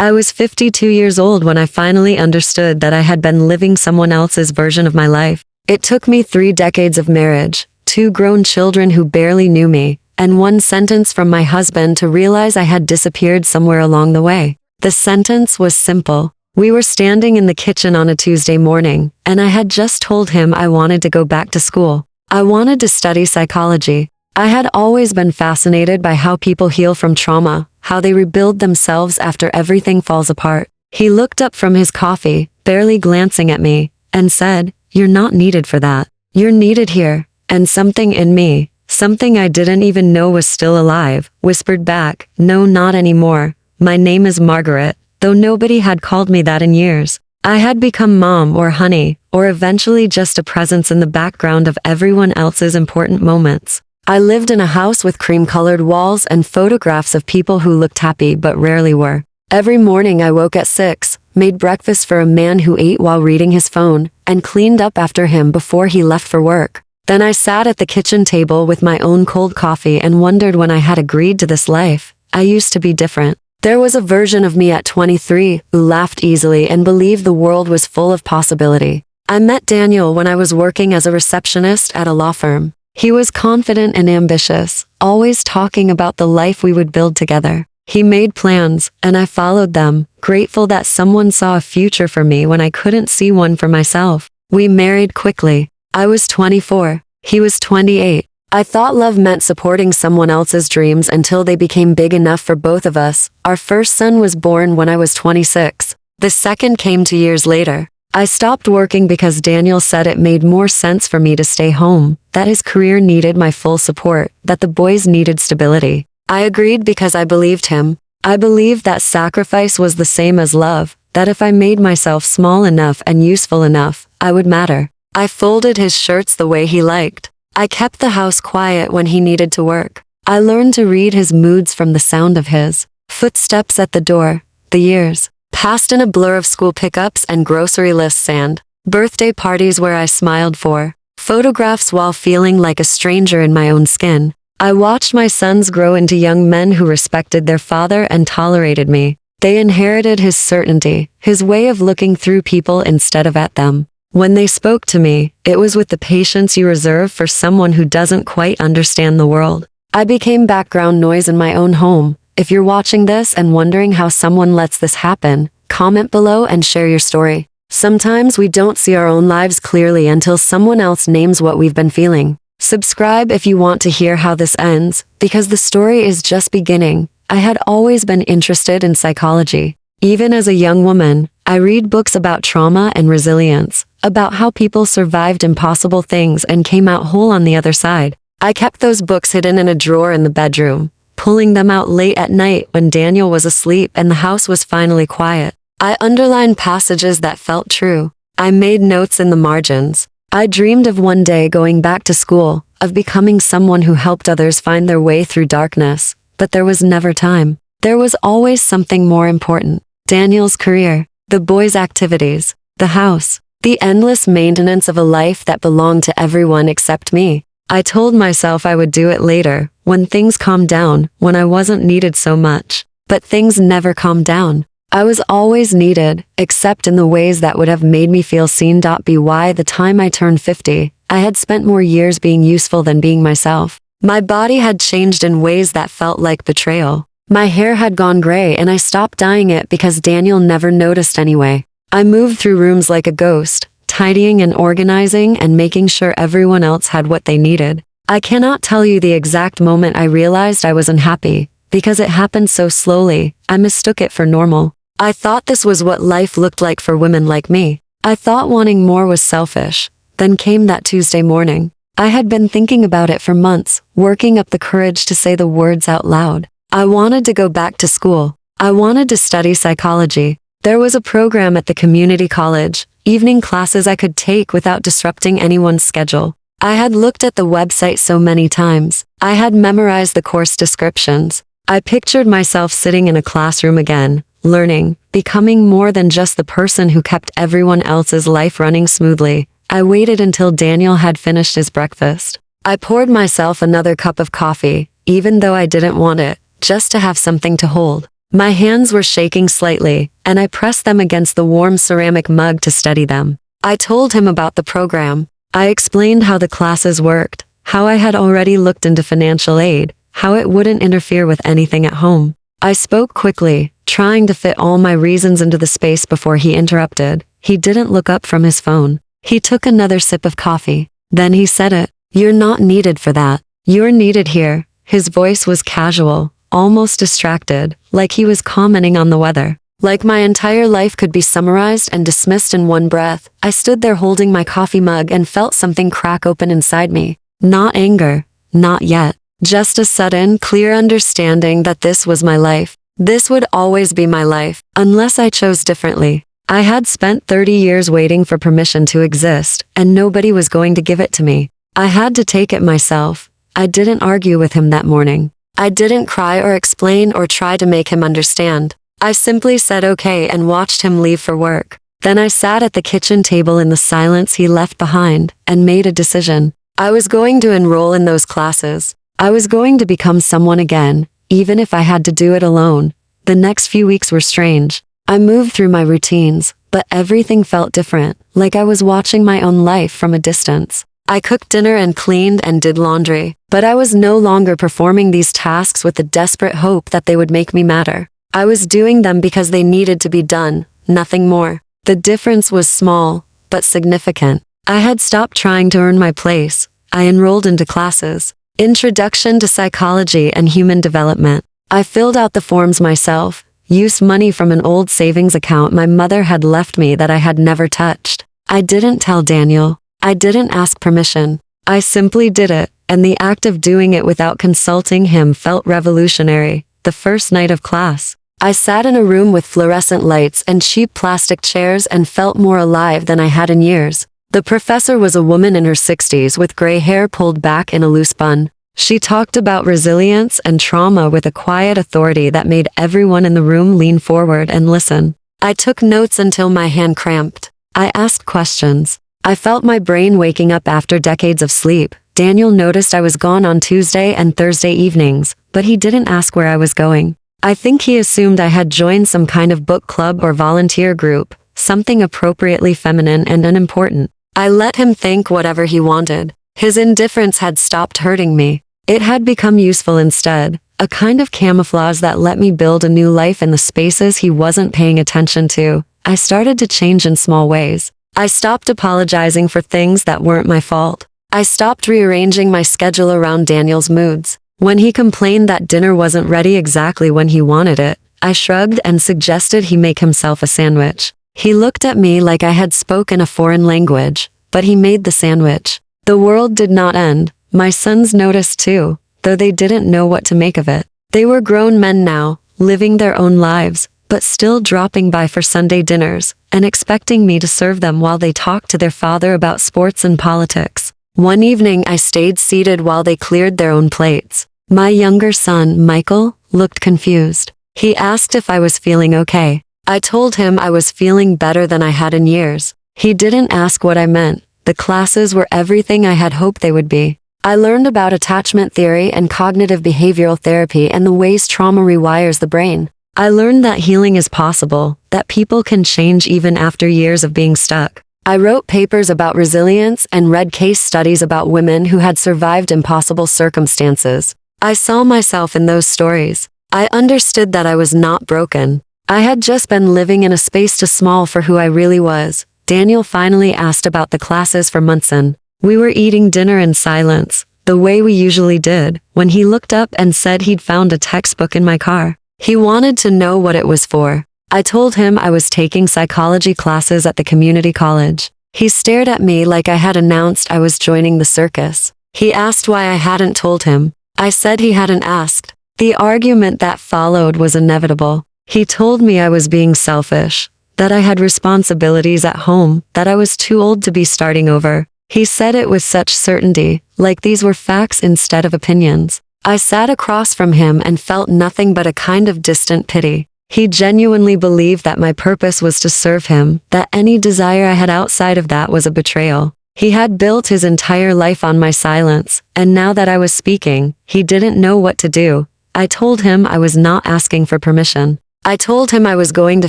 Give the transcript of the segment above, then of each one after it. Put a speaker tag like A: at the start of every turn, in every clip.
A: I was 52 years old when I finally understood that I had been living someone else's version of my life. It took me 3 decades of marriage, 2 grown children who barely knew me, and 1 sentence from my husband to realize I had disappeared somewhere along the way. The sentence was simple. We were standing in the kitchen on a Tuesday morning, and I had just told him I wanted to go back to school. I wanted to study psychology. I had always been fascinated by how people heal from trauma, how they rebuild themselves after everything falls apart. He looked up from his coffee, barely glancing at me, and said, "You're not needed for that. You're needed here." And something in me, something I didn't even know was still alive, whispered back, "No, not anymore. My name is Margaret," though nobody had called me that in years. I had become mom or honey, or eventually just a presence in the background of everyone else's important moments. I lived in a house with cream-colored walls and photographs of people who looked happy but rarely were. Every morning I woke at 6, made breakfast for a man who ate while reading his phone, and cleaned up after him before he left for work. Then I sat at the kitchen table with my own cold coffee and wondered when I had agreed to this life. I used to be different. There was a version of me at 23 who laughed easily and believed the world was full of possibility. I met Daniel when I was working as a receptionist at a law firm. He was confident and ambitious, always talking about the life we would build together. He made plans, and I followed them, grateful that someone saw a future for me when I couldn't see one for myself. We married quickly. I was 24. He was 28. I thought love meant supporting someone else's dreams until they became big enough for both of us. Our first son was born when I was 26. The second came 2 years later. I stopped working because Daniel said it made more sense for me to stay home, that his career needed my full support, that the boys needed stability. I agreed because I believed him. I believed that sacrifice was the same as love, that if I made myself small enough and useful enough, I would matter. I folded his shirts the way he liked. I kept the house quiet when he needed to work. I learned to read his moods from the sound of his footsteps at the door. The years passed in a blur of school pickups and grocery lists and birthday parties where I smiled for photographs while feeling like a stranger in my own skin. I watched my sons grow into young men who respected their father and tolerated me. They inherited his certainty, his way of looking through people instead of at them. When they spoke to me, it was with the patience you reserve for someone who doesn't quite understand the world. I became background noise in my own home. If you're watching this and wondering how someone lets this happen, comment below and share your story. Sometimes we don't see our own lives clearly until someone else names what we've been feeling. Subscribe if you want to hear how this ends, because the story is just beginning. I had always been interested in psychology. Even as a young woman, I read books about trauma and resilience, about how people survived impossible things and came out whole on the other side. I kept those books hidden in a drawer in the bedroom, pulling them out late at night when Daniel was asleep and the house was finally quiet. I underlined passages that felt true. I made notes in the margins. I dreamed of one day going back to school, of becoming someone who helped others find their way through darkness, but there was never time. There was always something more important. Daniel's career, the boys' activities, the house, the endless maintenance of a life that belonged to everyone except me. I told myself I would do it later, when things calmed down, when I wasn't needed so much. But things never calmed down. I was always needed, except in the ways that would have made me feel seen. By the time I turned 50, I had spent more years being useful than being myself. My body had changed in ways that felt like betrayal. My hair had gone gray and I stopped dyeing it because Daniel never noticed anyway. I moved through rooms like a ghost, tidying and organizing and making sure everyone else had what they needed. I cannot tell you the exact moment I realized I was unhappy, because it happened so slowly. I mistook it for normal. I thought this was what life looked like for women like me. I thought wanting more was selfish. Then came that Tuesday morning. I had been thinking about it for months, working up the courage to say the words out loud. I wanted to go back to school. I wanted to study psychology. There was a program at the community college, evening classes I could take without disrupting anyone's schedule. I had looked at the website so many times. I had memorized the course descriptions. I pictured myself sitting in a classroom again, learning, becoming more than just the person who kept everyone else's life running smoothly. I waited until Daniel had finished his breakfast. I poured myself another cup of coffee, even though I didn't want it, just to have something to hold. My hands were shaking slightly, and I pressed them against the warm ceramic mug to steady them. I told him about the program. I explained how the classes worked, how I had already looked into financial aid, how it wouldn't interfere with anything at home. I spoke quickly, trying to fit all my reasons into the space before he interrupted. He didn't look up from his phone. He took another sip of coffee. Then he said it. "You're not needed for that. You're needed here." His voice was casual, almost distracted, like he was commenting on the weather. Like my entire life could be summarized and dismissed in one breath. I stood there holding my coffee mug and felt something crack open inside me. Not anger. Not yet. Just a sudden, clear understanding that this was my life. This would always be my life, unless I chose differently. I had spent 30 years waiting for permission to exist, and nobody was going to give it to me. I had to take it myself. I didn't argue with him that morning. I didn't cry or explain or try to make him understand. I simply said okay and watched him leave for work. Then I sat at the kitchen table in the silence he left behind and made a decision. I was going to enroll in those classes. I was going to become someone again, even if I had to do it alone. The next few weeks were strange. I moved through my routines, but everything felt different, like I was watching my own life from a distance. I cooked dinner and cleaned and did laundry, but I was no longer performing these tasks with the desperate hope that they would make me matter. I was doing them because they needed to be done, nothing more. The difference was small, but significant. I had stopped trying to earn my place. I enrolled into classes. Introduction to Psychology and Human Development. I filled out the forms myself, used money from an old savings account my mother had left me that I had never touched. I didn't tell Daniel. I didn't ask permission. I simply did it, and the act of doing it without consulting him felt revolutionary. The first night of class, I sat in a room with fluorescent lights and cheap plastic chairs and felt more alive than I had in years. The professor was a woman in her 60s with gray hair pulled back in a loose bun. She talked about resilience and trauma with a quiet authority that made everyone in the room lean forward and listen. I took notes until my hand cramped. I asked questions. I felt my brain waking up after decades of sleep. Daniel noticed I was gone on Tuesday and Thursday evenings, but he didn't ask where I was going. I think he assumed I had joined some kind of book club or volunteer group, something appropriately feminine and unimportant. I let him think whatever he wanted. His indifference had stopped hurting me. It had become useful instead, a kind of camouflage that let me build a new life in the spaces he wasn't paying attention to. I started to change in small ways. I stopped apologizing for things that weren't my fault. I stopped rearranging my schedule around Daniel's moods. When he complained that dinner wasn't ready exactly when he wanted it, I shrugged and suggested he make himself a sandwich. He looked at me like I had spoken a foreign language, but he made the sandwich. The world did not end. My sons noticed too, though they didn't know what to make of it. They were grown men now, living their own lives, but still dropping by for Sunday dinners, and expecting me to serve them while they talked to their father about sports and politics. One evening I stayed seated while they cleared their own plates. My younger son, Michael, looked confused. He asked if I was feeling okay. I told him I was feeling better than I had in years. He didn't ask what I meant. The classes were everything I had hoped they would be. I learned about attachment theory and cognitive behavioral therapy and the ways trauma rewires the brain. I learned that healing is possible, that people can change even after years of being stuck. I wrote papers about resilience and read case studies about women who had survived impossible circumstances. I saw myself in those stories. I understood that I was not broken. I had just been living in a space too small for who I really was. Daniel finally asked about the classes for Munson. We were eating dinner in silence, the way we usually did, when he looked up and said he'd found a textbook in my car. He wanted to know what it was for. I told him I was taking psychology classes at the community college. He stared at me like I had announced I was joining the circus. He asked why I hadn't told him. I said he hadn't asked. The argument that followed was inevitable. He told me I was being selfish, that I had responsibilities at home, that I was too old to be starting over. He said it with such certainty, like these were facts instead of opinions. I sat across from him and felt nothing but a kind of distant pity. He genuinely believed that my purpose was to serve him, that any desire I had outside of that was a betrayal. He had built his entire life on my silence, and now that I was speaking, he didn't know what to do. I told him I was not asking for permission. I told him I was going to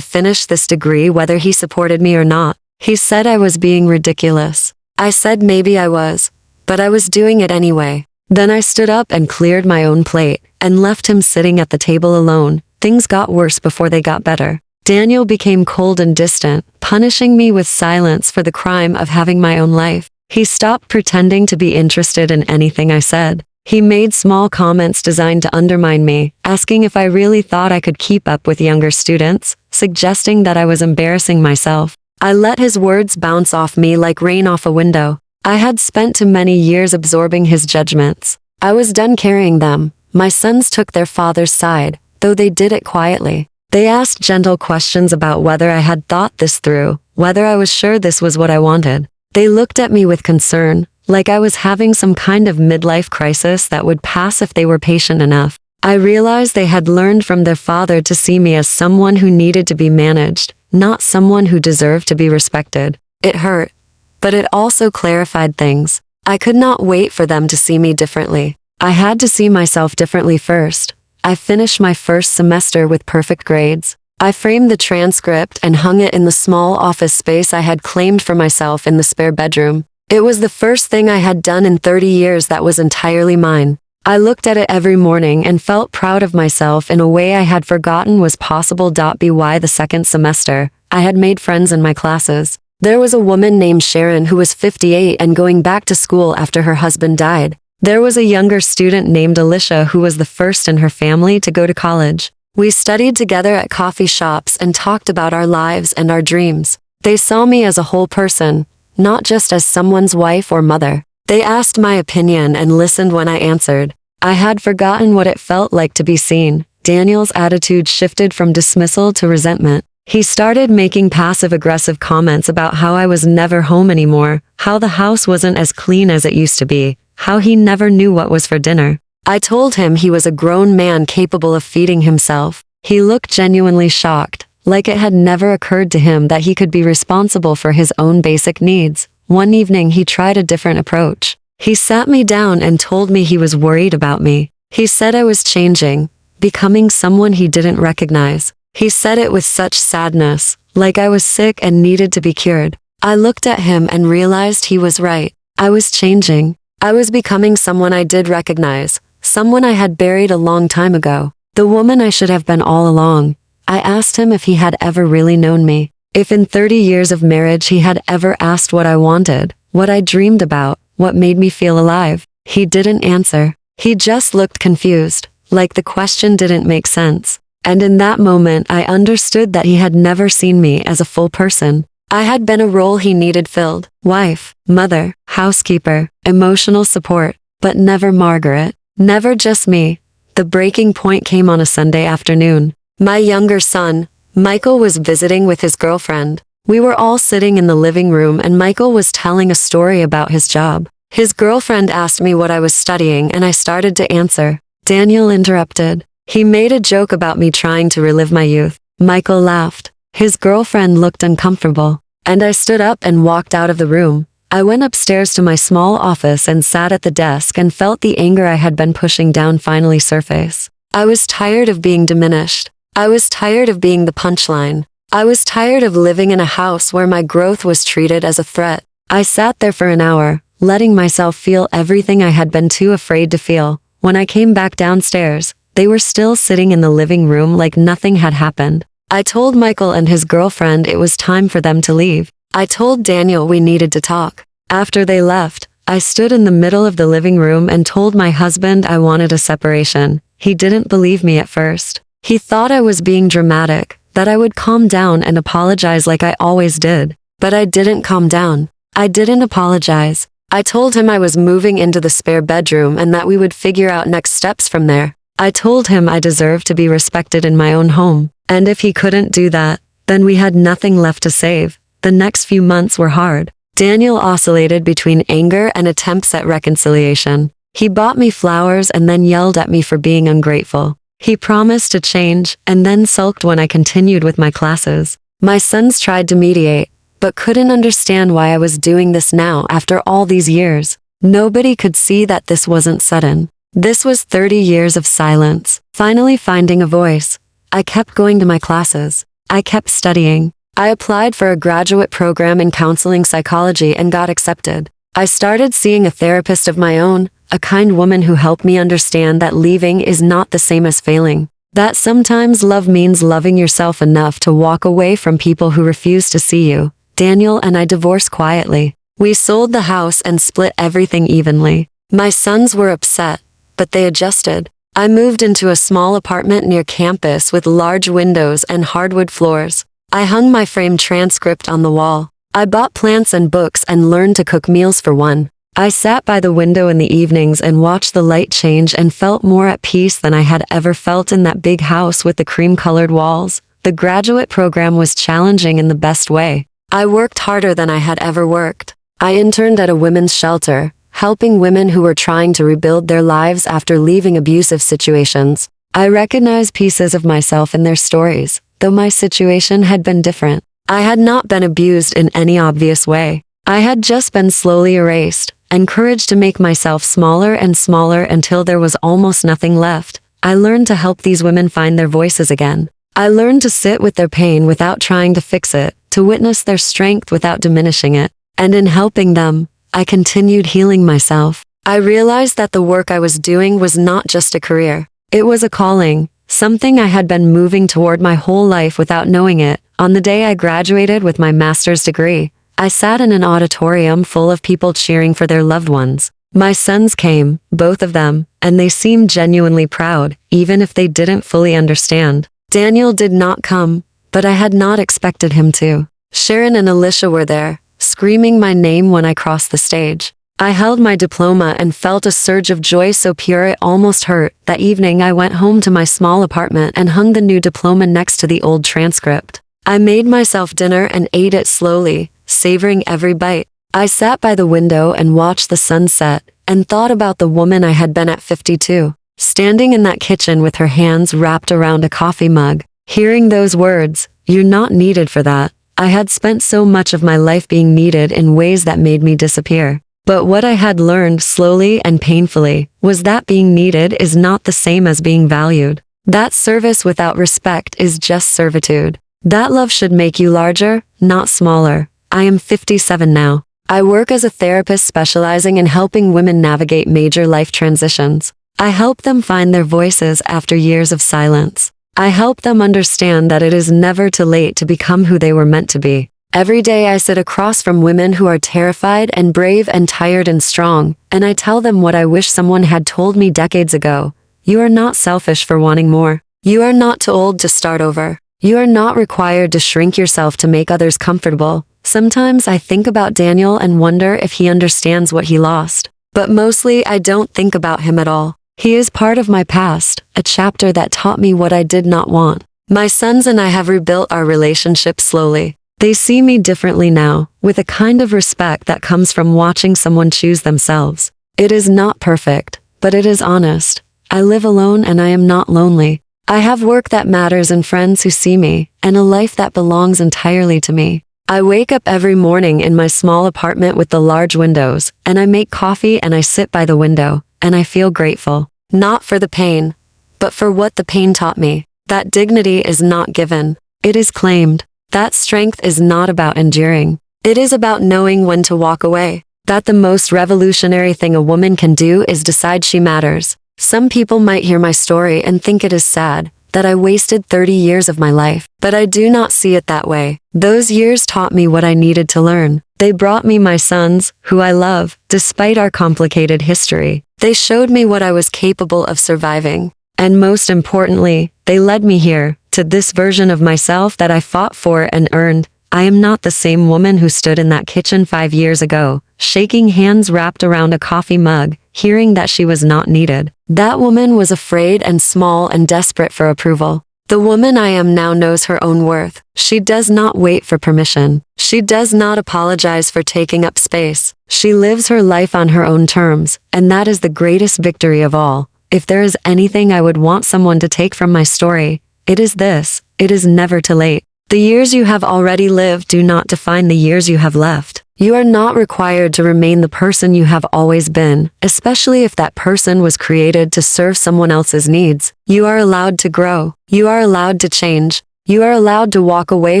A: finish this degree whether he supported me or not. He said I was being ridiculous. I said maybe I was, but I was doing it anyway. Then I stood up and cleared my own plate and left him sitting at the table alone. Things got worse before they got better. Daniel became cold and distant, punishing me with silence for the crime of having my own life. He stopped pretending to be interested in anything I said. He made small comments designed to undermine me, asking if I really thought I could keep up with younger students, suggesting that I was embarrassing myself. I let his words bounce off me like rain off a window. I had spent too many years absorbing his judgments. I was done carrying them. My sons took their father's side, though they did it quietly. They asked gentle questions about whether I had thought this through, whether I was sure this was what I wanted. They looked at me with concern, like I was having some kind of midlife crisis that would pass if they were patient enough. I realized they had learned from their father to see me as someone who needed to be managed, not someone who deserved to be respected. It hurt, but it also clarified things. I could not wait for them to see me differently. I had to see myself differently first. I finished my first semester with perfect grades. I framed the transcript and hung it in the small office space I had claimed for myself in the spare bedroom. It was the first thing I had done in 30 years that was entirely mine. I looked at it every morning and felt proud of myself in a way I had forgotten was possible. By the second semester, I had made friends in my classes. There was a woman named Sharon who was 58 and going back to school after her husband died. There was a younger student named Alicia who was the first in her family to go to college. We studied together at coffee shops and talked about our lives and our dreams. They saw me as a whole person, not just as someone's wife or mother. They asked my opinion and listened when I answered. I had forgotten what it felt like to be seen. Daniel's attitude shifted from dismissal to resentment. He started making passive-aggressive comments about how I was never home anymore, how the house wasn't as clean as it used to be, how he never knew what was for dinner. I told him he was a grown man capable of feeding himself. He looked genuinely shocked, like it had never occurred to him that he could be responsible for his own basic needs. One evening he tried a different approach. He sat me down and told me he was worried about me. He said I was changing, becoming someone he didn't recognize. He said it with such sadness, like I was sick and needed to be cured. I looked at him and realized he was right. I was changing. I was becoming someone I did recognize, someone I had buried a long time ago, the woman I should have been all along. I asked him if he had ever really known me, if in 30 years of marriage he had ever asked what I wanted, what I dreamed about, what made me feel alive. He didn't answer. He just looked confused, like the question didn't make sense. And in that moment I understood that he had never seen me as a full person. I had been a role he needed filled: wife, mother, housekeeper, emotional support, but never Margaret, never just me. The breaking point came on a Sunday afternoon. My younger son, Michael, was visiting with his girlfriend. We were all sitting in the living room and Michael was telling a story about his job. His girlfriend asked me what I was studying and I started to answer. Daniel interrupted. He made a joke about me trying to relive my youth. Michael laughed. His girlfriend looked uncomfortable, and I stood up and walked out of the room. I went upstairs to my small office and sat at the desk and felt the anger I had been pushing down finally surface. I was tired of being diminished. I was tired of being the punchline. I was tired of living in a house where my growth was treated as a threat. I sat there for an hour, letting myself feel everything I had been too afraid to feel. When I came back downstairs, they were still sitting in the living room like nothing had happened. I told Michael and his girlfriend it was time for them to leave. I told Daniel we needed to talk. After they left, I stood in the middle of the living room and told my husband I wanted a separation. He didn't believe me at first. He thought I was being dramatic, that I would calm down and apologize like I always did. But I didn't calm down. I didn't apologize. I told him I was moving into the spare bedroom and that we would figure out next steps from there. I told him I deserved to be respected in my own home, and if he couldn't do that, then we had nothing left to save. The next few months were hard. Daniel oscillated between anger and attempts at reconciliation. He bought me flowers and then yelled at me for being ungrateful. He promised to change and then sulked when I continued with my classes. My sons tried to mediate, but couldn't understand why I was doing this now after all these years. Nobody could see that this wasn't sudden. This was 30 years of silence, finally finding a voice. I kept going to my classes. I kept studying. I applied for a graduate program in counseling psychology and got accepted. I started seeing a therapist of my own, a kind woman who helped me understand that leaving is not the same as failing. That sometimes love means loving yourself enough to walk away from people who refuse to see you. Daniel and I divorced quietly. We sold the house and split everything evenly. My sons were upset, but they adjusted. I moved into a small apartment near campus with large windows and hardwood floors. I hung my framed transcript on the wall. I bought plants and books and learned to cook meals for one. I sat by the window in the evenings and watched the light change and felt more at peace than I had ever felt in that big house with the cream-colored walls. The graduate program was challenging in the best way. I worked harder than I had ever worked. I interned at a women's shelter, helping women who were trying to rebuild their lives after leaving abusive situations. I recognized pieces of myself in their stories, though my situation had been different. I had not been abused in any obvious way. I had just been slowly erased, encouraged to make myself smaller and smaller until there was almost nothing left. I learned to help these women find their voices again. I learned to sit with their pain without trying to fix it, to witness their strength without diminishing it. And in helping them, I continued healing myself. I realized that the work I was doing was not just a career. It was a calling, something I had been moving toward my whole life without knowing it. On the day I graduated with my master's degree, I sat in an auditorium full of people cheering for their loved ones. My sons came, both of them, and they seemed genuinely proud, even if they didn't fully understand. Daniel did not come, but I had not expected him to. Sharon and Alicia were there, screaming my name when I crossed the stage. I held my diploma and felt a surge of joy so pure it almost hurt. That evening I went home to my small apartment and hung the new diploma next to the old transcript. I made myself dinner and ate it slowly, savoring every bite. I sat by the window and watched the sunset, and thought about the woman I had been at 52, standing in that kitchen with her hands wrapped around a coffee mug. Hearing those words, "You're not needed for that." I had spent so much of my life being needed in ways that made me disappear. But what I had learned slowly and painfully was that being needed is not the same as being valued. That service without respect is just servitude. That love should make you larger, not smaller. I am 57 now. I work as a therapist specializing in helping women navigate major life transitions. I help them find their voices after years of silence. I help them understand that it is never too late to become who they were meant to be. Every day I sit across from women who are terrified and brave and tired and strong, and I tell them what I wish someone had told me decades ago. You are not selfish for wanting more. You are not too old to start over. You are not required to shrink yourself to make others comfortable. Sometimes I think about Daniel and wonder if he understands what he lost. But mostly I don't think about him at all. He is part of my past, a chapter that taught me what I did not want. My sons and I have rebuilt our relationship slowly. They see me differently now, with a kind of respect that comes from watching someone choose themselves. It is not perfect, but it is honest. I live alone and I am not lonely. I have work that matters and friends who see me, and a life that belongs entirely to me. I wake up every morning in my small apartment with the large windows, and I make coffee and I sit by the window, and I feel grateful. Not for the pain, but for what the pain taught me. That dignity is not given. It is claimed. That strength is not about enduring. It is about knowing when to walk away. That the most revolutionary thing a woman can do is decide she matters. Some people might hear my story and think it is sad, that I wasted 30 years of my life. But I do not see it that way. Those years taught me what I needed to learn. They brought me my sons, who I love, despite our complicated history. They showed me what I was capable of surviving. And most importantly, they led me here, to this version of myself that I fought for and earned. I am not the same woman who stood in that kitchen 5 years ago, shaking hands wrapped around a coffee mug, hearing that she was not needed. That woman was afraid and small and desperate for approval. The woman I am now knows her own worth. She does not wait for permission. She does not apologize for taking up space. She lives her life on her own terms, and that is the greatest victory of all. If there is anything I would want someone to take from my story, it is this: it is never too late. The years you have already lived do not define the years you have left. You are not required to remain the person you have always been, especially if that person was created to serve someone else's needs. You are allowed to grow. You are allowed to change. You are allowed to walk away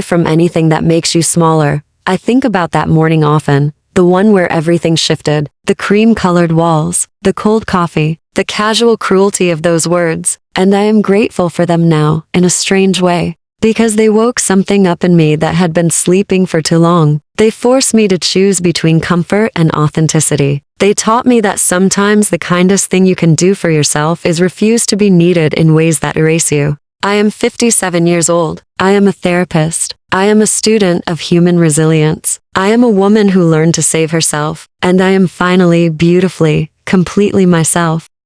A: from anything that makes you smaller. I think about that morning often, the one where everything shifted, the cream-colored walls, the cold coffee, the casual cruelty of those words, and I am grateful for them now, in a strange way. Because they woke something up in me that had been sleeping for too long. They forced me to choose between comfort and authenticity. They taught me that sometimes the kindest thing you can do for yourself is refuse to be needed in ways that erase you. I am 57 years old. I am a therapist. I am a student of human resilience. I am a woman who learned to save herself, and I am finally, beautifully, completely myself.